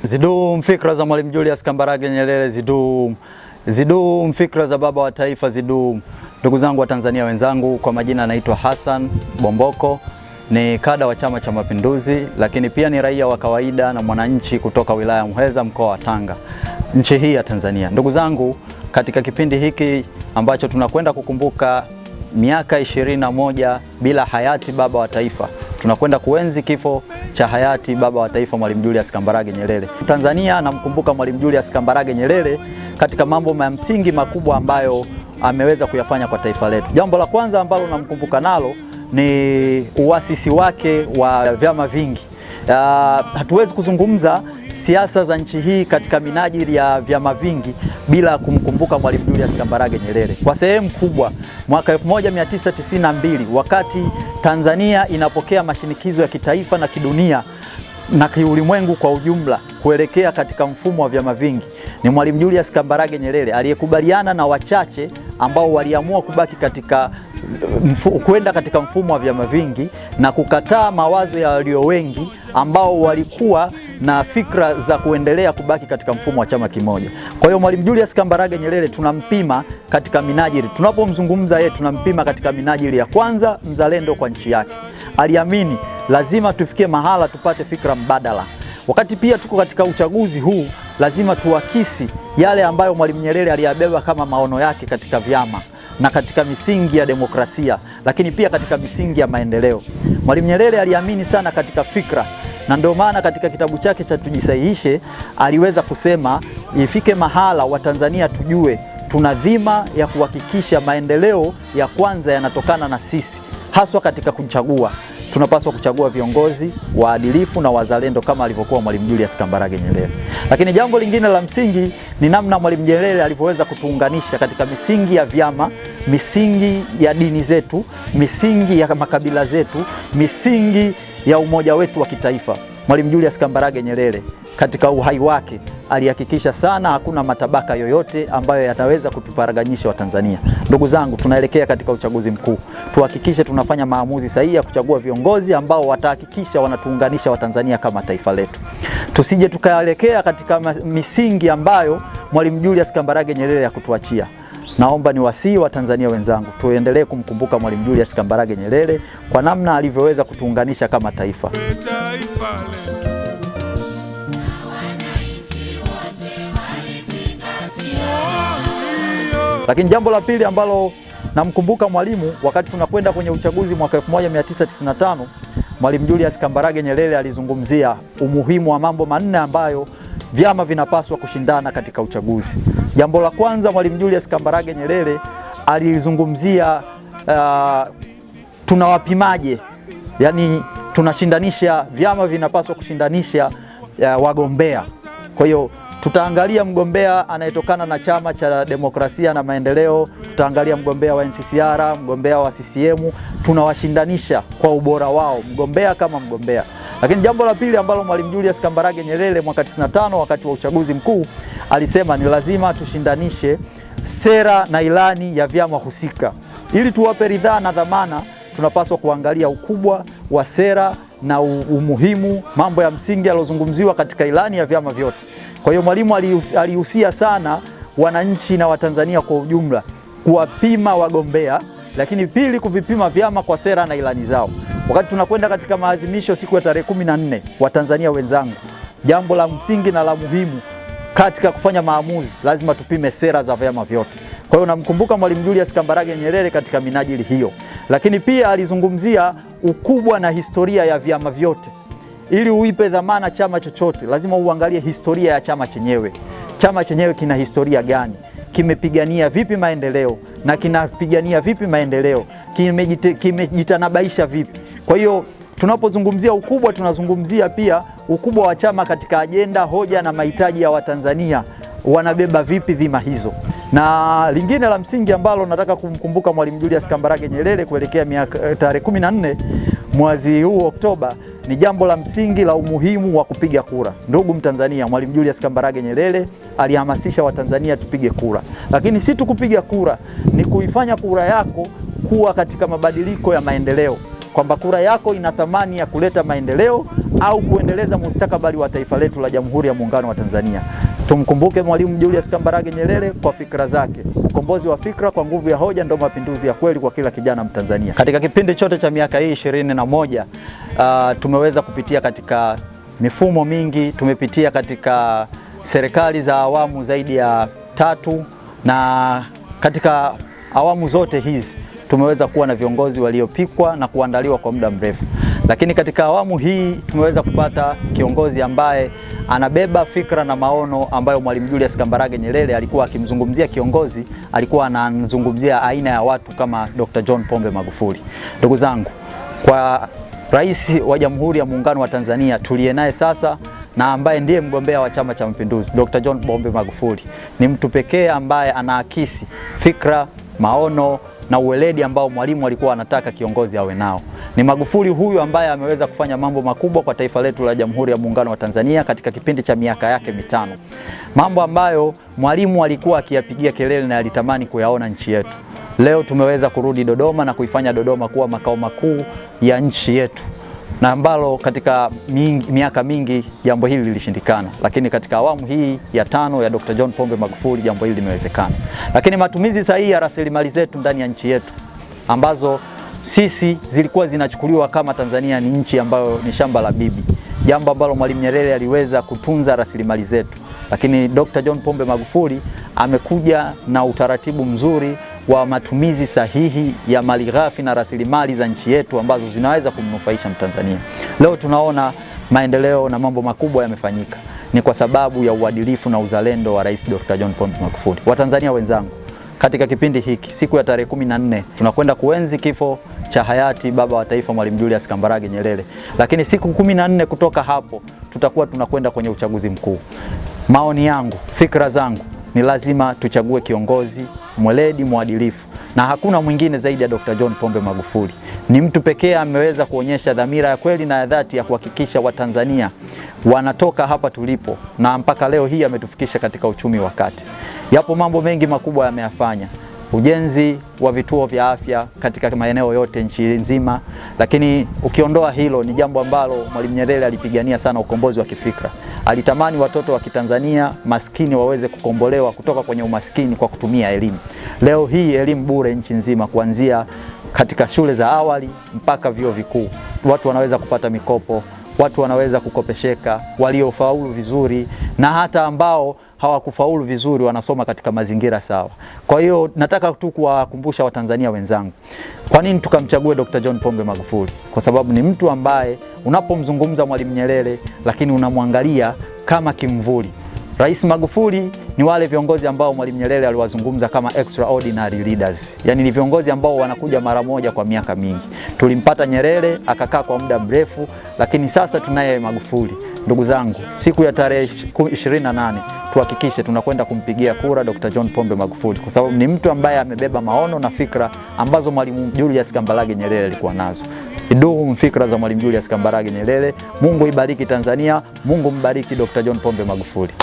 Zidum fikra za Mwalimu Julius Kambarage Nyerere, zidum. Zidum fikra za baba wa taifa, zidum. Ndugu zangu wa Tanzania wenzangu, kwa majina naitwa Hassan Bomboko, ni kada wa Chama cha Mapinduzi, lakini pia ni raia wa kawaida na mwananchi kutoka wilaya ya Muheza, mkoa wa Tanga, nchi hii ya Tanzania. Ndugu zangu, katika kipindi hiki ambacho tunakwenda kukumbuka miaka 21 bila hayati baba wa taifa, tunakwenda kuenzi kifo cha hayati baba wa taifa Mwalimu Julius Kambarage Nyerere. Tanzania namkumbuka Mwalimu Julius Kambarage Nyerere katika mambo ya msingi makubwa ambayo ameweza kuyafanya kwa taifa letu. Jambo la kwanza ambalo namkumbuka nalo ni uasisi wake wa vyama vingi. Hatuwezi kuzungumza siasa za nchi hii katika minajili ya vyama vingi bila kumkumbuka Mwalimu Julius Kambarage Nyerere. Kwa sehemu kubwa mwaka 1992 wakati Tanzania inapokea mashinikizo ya kitaifa na kidunia na kiulimwengu kwa ujumla kuelekea katika mfumo wa vyama vingi, ni Mwalimu Julius Kambarage Nyerere aliyekubaliana na wachache ambao waliamua kubaki katika kwenda katika mfumo wa vyama vingi na kukataa mawazo ya walio wengi ambao walikuwa na fikra za kuendelea kubaki katika mfumo wa chama kimoja. Kwa hiyo Mwalimu Julius Kambarage Nyerere tunampima katika minajili, tunapomzungumza yeye tunampima katika minajili ya kwanza, mzalendo kwa nchi yake. Aliamini lazima tufikie mahala tupate fikra mbadala. Wakati pia tuko katika uchaguzi huu, lazima tuakisi yale ambayo Mwalimu Nyerere aliyabeba kama maono yake katika vyama na katika misingi ya demokrasia, lakini pia katika misingi ya maendeleo. Mwalimu Nyerere aliamini sana katika fikra, na ndio maana katika kitabu chake cha Tujisahihishe aliweza kusema ifike mahala Watanzania tujue tuna dhima ya kuhakikisha maendeleo ya kwanza yanatokana na sisi, haswa katika kuchagua. Tunapaswa kuchagua viongozi waadilifu na wazalendo kama alivyokuwa Mwalimu Julius Kambarage Nyerere. Lakini jambo lingine la msingi ni namna Mwalimu Nyerere alivyoweza kutuunganisha katika misingi ya vyama, misingi ya dini zetu, misingi ya makabila zetu, misingi ya umoja wetu wa kitaifa. Mwalimu Julius Kambarage Nyerere katika uhai wake alihakikisha sana hakuna matabaka yoyote ambayo yataweza kutuparaganyisha Watanzania. Ndugu zangu, tunaelekea katika uchaguzi mkuu. Tuhakikishe tunafanya maamuzi sahihi ya kuchagua viongozi ambao watahakikisha wanatuunganisha Watanzania kama taifa letu. Tusije tukaelekea katika misingi ambayo Mwalimu Julius Kambarage Nyerere hakutuachia. Naomba niwasihi wa Tanzania wenzangu, tuendelee kumkumbuka Mwalimu Julius Kambarage Nyerere kwa namna alivyoweza kutuunganisha kama taifa. Lakini jambo la pili ambalo namkumbuka Mwalimu, wakati tunakwenda kwenye uchaguzi mwaka 1995, Mwalimu Julius Kambarage Nyerere alizungumzia umuhimu wa mambo manne ambayo vyama vinapaswa kushindana katika uchaguzi. Jambo la kwanza, Mwalimu Julius Kambarage Nyerere alizungumzia tunawapimaje, yani tunashindanisha, vyama vinapaswa kushindanisha wagombea. Kwa hiyo tutaangalia mgombea anayetokana na Chama cha Demokrasia na Maendeleo, tutaangalia mgombea wa NCCR, mgombea wa CCM, tunawashindanisha kwa ubora wao, mgombea kama mgombea. Lakini jambo la pili ambalo Mwalimu Julius Kambarage Nyerere mwaka 95 wakati wa uchaguzi mkuu alisema ni lazima tushindanishe sera na ilani ya vyama husika. Ili tuwape ridhaa na dhamana, tunapaswa kuangalia ukubwa wa sera na umuhimu, mambo ya msingi yaliyozungumziwa katika ilani ya vyama vyote. Kwa hiyo Mwalimu alihusia sana wananchi na Watanzania kwa ujumla kuwapima wagombea, lakini pili kuvipima vyama kwa sera na ilani zao. Wakati tunakwenda katika maadhimisho siku ya tarehe 14, Watanzania wenzangu, jambo la msingi na la muhimu katika kufanya maamuzi, lazima tupime sera za vyama vyote. Kwa hiyo namkumbuka Mwalimu Julius Kambarage Nyerere katika minajili hiyo. Lakini pia alizungumzia ukubwa na historia ya vyama vyote. Ili uipe dhamana chama chochote, lazima uangalie historia ya chama chenyewe. Chama chenyewe kina historia gani? Kimepigania vipi maendeleo na kinapigania vipi maendeleo? Kimejitanabaisha vipi? Kwa hiyo tunapozungumzia ukubwa, tunazungumzia pia ukubwa wa chama katika ajenda, hoja na mahitaji ya Watanzania, wanabeba vipi dhima hizo. Na lingine la msingi ambalo nataka kumkumbuka Mwalimu Julius Kambarage Nyerere kuelekea tarehe 14 mwezi huu Oktoba ni jambo la msingi la umuhimu wa kupiga kura. Ndugu Mtanzania, Mwalimu Julius Kambarage Nyerere alihamasisha Watanzania tupige kura. Lakini si tu kupiga kura, ni kuifanya kura yako kuwa katika mabadiliko ya maendeleo. Kwamba kura yako ina thamani ya kuleta maendeleo au kuendeleza mustakabali wa taifa letu la Jamhuri ya Muungano wa Tanzania. Tumkumbuke Mwalimu Julius Kambarage Nyerere kwa fikra zake. Ukombozi wa fikra kwa nguvu ya hoja ndio mapinduzi ya kweli kwa kila kijana Mtanzania. Katika kipindi chote cha miaka hii 21 tumeweza kupitia katika mifumo mingi, tumepitia katika serikali za awamu zaidi ya 3, na katika awamu zote hizi tumeweza kuwa na viongozi waliopikwa na kuandaliwa kwa muda mrefu. Lakini katika awamu hii tumeweza kupata kiongozi ambaye anabeba fikra na maono ambayo Mwalimu Julius Kambarage Nyerere alikuwa akimzungumzia. Kiongozi alikuwa anazungumzia aina ya watu kama Dr. John Pombe Magufuli. Ndugu zangu, kwa Rais wa Jamhuri ya Muungano wa Tanzania tuliye naye sasa na ambaye ndiye mgombea wa Chama cha Mapinduzi, Dr. John Pombe Magufuli ni mtu pekee ambaye anaakisi fikra, maono na uweledi ambao Mwalimu alikuwa anataka kiongozi awe nao. Ni Magufuli huyu ambaye ameweza kufanya mambo makubwa kwa taifa letu la Jamhuri ya Muungano wa Tanzania katika kipindi cha miaka yake 5. Mambo ambayo Mwalimu alikuwa akiyapigia kelele na alitamani kuyaona nchi yetu. Leo tumeweza kurudi Dodoma na kuifanya Dodoma kuwa makao makuu ya nchi yetu, na ambalo katika miaka mingi jambo hili lilishindikana, lakini katika awamu hii ya 5 ya Dr. John Pombe Magufuli jambo hili limewezekana. Lakini matumizi sahihi ya rasilimali zetu ndani ya nchi yetu ambazo sisi zilikuwa zinachukuliwa kama Tanzania ni nchi ambayo ni shamba la bibi, jambo ambalo Mwalimu Nyerere aliweza kutunza rasilimali zetu, lakini Dr. John Pombe Magufuli amekuja na utaratibu mzuri wa matumizi sahihi ya malighafi na rasilimali za nchi yetu ambazo zinaweza kumnufaisha Mtanzania. Leo tunaona maendeleo na mambo makubwa yamefanyika. Ni kwa sababu ya uadilifu na uzalendo wa Rais Dr. John Pombe Magufuli. Watanzania wenzangu, katika kipindi hiki siku ya tarehe 14 tunakwenda kuenzi kifo cha hayati baba wa taifa Mwalimu Julius Kambarage Nyerere. Lakini siku 14 kutoka hapo tutakuwa tunakwenda kwenye uchaguzi mkuu. Maoni yangu, fikra zangu, ni lazima tuchague kiongozi mweledi, mwadilifu, na hakuna mwingine zaidi ya Dr. John Pombe Magufuli. Ni mtu pekee ameweza kuonyesha dhamira ya kweli na ya dhati ya kuhakikisha Watanzania wanatoka hapa tulipo, na mpaka leo hii ametufikisha katika uchumi wa kati. Yapo mambo mengi makubwa yameyafanya. Ujenzi wa vituo vya afya katika maeneo yote nchi nzima, lakini ukiondoa hilo ni jambo ambalo Mwalimu Nyerere alipigania sana, ukombozi wa kifikra. Alitamani watoto wa Kitanzania maskini waweze kukombolewa kutoka kwenye umaskini kwa kutumia elimu. Leo hii elimu bure nchi nzima, kuanzia katika shule za awali mpaka vyuo vikuu. Watu wanaweza kupata mikopo, watu wanaweza kukopesheka, waliofaulu vizuri na hata ambao hawakufaulu vizuri wanasoma katika mazingira sawa. Kwa hiyo nataka tu kuwakumbusha Watanzania wenzangu, kwa nini tukamchague Dr. John Pombe Magufuli? Kwa sababu ni mtu ambaye unapomzungumza Mwalimu Nyerere lakini unamwangalia kama kimvuli. Rais Magufuli ni wale viongozi ambao Mwalimu Nyerere aliwazungumza kama extraordinary leaders. Yaani ni viongozi ambao wanakuja mara moja kwa miaka mingi. Tulimpata Nyerere akakaa kwa muda mrefu, lakini sasa tunaye Magufuli. Ndugu zangu, siku ya tarehe 28 tuhakikishe tunakwenda kumpigia kura Dr. John Pombe Magufuli, kwa sababu ni mtu ambaye amebeba maono na fikra ambazo Mwalimu Julius Kambarage Nyerere alikuwa nazo. Idumu fikra za Mwalimu Julius Kambarage Nyerere. Mungu ibariki Tanzania, Mungu mbariki Dr. John Pombe Magufuli.